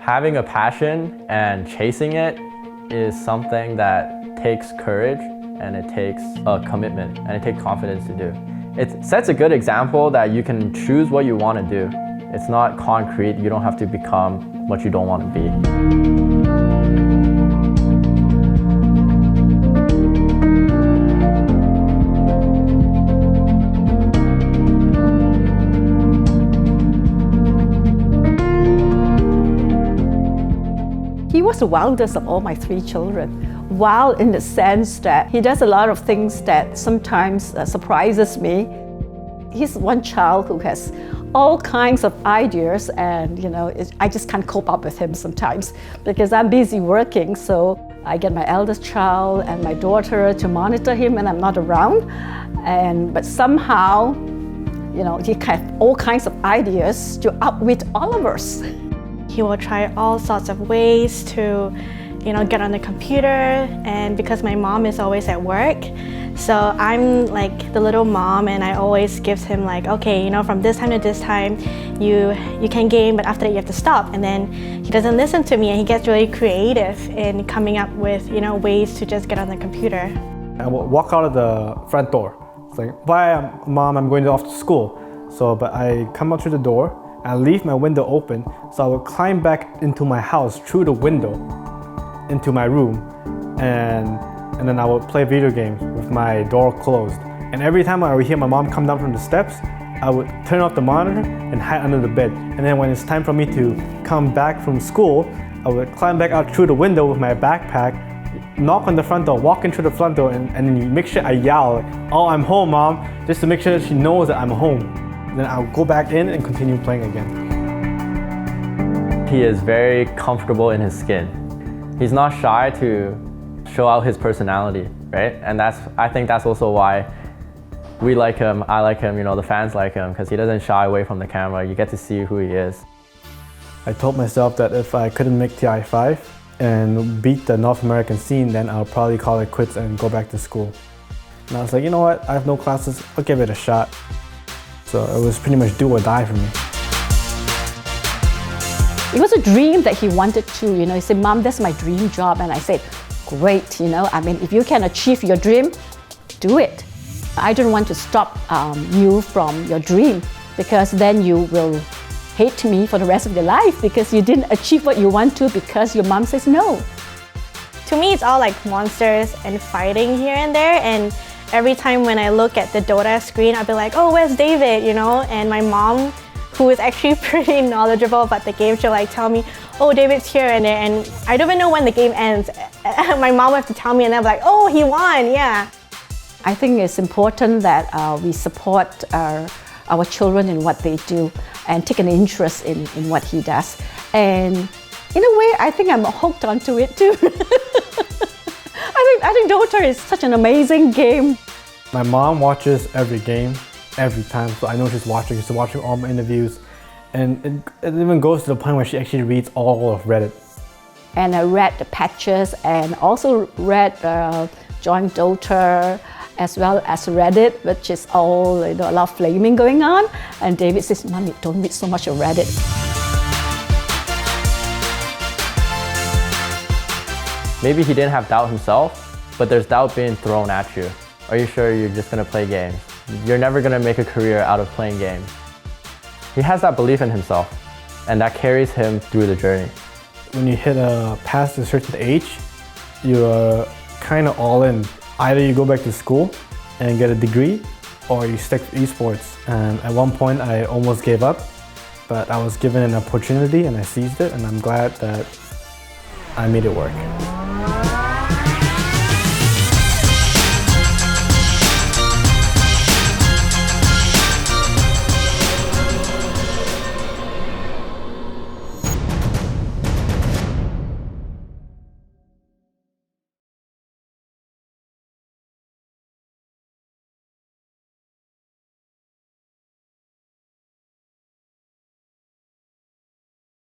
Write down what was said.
Having a passion and chasing it is something that takes courage and it takes a commitment and it takes confidence to do. It sets a good example that you can choose what you want to do. It's not concrete, you don't have to become what you don't want to be. He was the wildest of all my 3 children. Wild in the sense that he does a lot of things that sometimes surprises me. He's one child who has all kinds of ideas, and I just can't cope up with him sometimes because I'm busy working. So I get my eldest child and my daughter to monitor him when I'm not around. But somehow, he has all kinds of ideas to outwit all of us. He will try all sorts of ways to, get on the computer, and because my mom is always at work, so I'm like the little mom, and I always gives him like, okay, from this time to this time, you can game, but after that you have to stop. And then he doesn't listen to me, and he gets really creative in coming up with, ways to just get on the computer. I will walk out of the front door. It's like, bye, Mom, I'm going off to school. But I come out through the door, I leave my window open, so I would climb back into my house through the window into my room, and then I would play video games with my door closed. And every time I would hear my mom come down from the steps, I would turn off the monitor and hide under the bed. And then when it's time for me to come back from school, I would climb back out through the window with my backpack, knock on the front door, walk into the front door, and then make sure I yell, oh, I'm home, Mom, just to make sure that she knows that I'm home. Then I'll go back in and continue playing again. He is very comfortable in his skin. He's not shy to show out his personality, right? And I think that's also why we like him, I like him, the fans like him, because he doesn't shy away from the camera. You get to see who he is. I told myself that if I couldn't make TI5 and beat the North American scene, then I'll probably call it quits and go back to school. And I was like, you know what, I have no classes, I'll give it a shot. So it was pretty much do or die for me. It was a dream that he wanted to, he said, Mom, that's my dream job. And I said, great, if you can achieve your dream, do it. I don't want to stop you from your dream, because then you will hate me for the rest of your life because you didn't achieve what you want to because your mom says no. To me, it's all like monsters and fighting here and there, and every time when I look at the Dota screen, I'll be like, oh, where's David, And my mom, who is actually pretty knowledgeable about the game, she'll like tell me, oh, David's here and there, and I don't even know when the game ends. My mom will have to tell me, and I'm like, oh, he won, yeah. I think it's important that we support our children in what they do and take an interest in what he does. And in a way, I think I'm hooked onto it too. I think Dota is such an amazing game. My mom watches every game, every time, so I know she's watching. She's watching all my interviews, and it even goes to the point where she actually reads all of Reddit. And I read the patches and also read Join Dota, as well as Reddit, which is all a lot of flaming going on. And David says, Mommy, don't read so much of Reddit. Maybe he didn't have doubt himself, but there's doubt being thrown at you. Are you sure you're just gonna play games? You're never gonna make a career out of playing games. He has that belief in himself, and that carries him through the journey. When you hit past a certain age, you're kind of all in. Either you go back to school and get a degree, or you stick to esports. And at one point, I almost gave up, but I was given an opportunity and I seized it, and I'm glad that I made it work.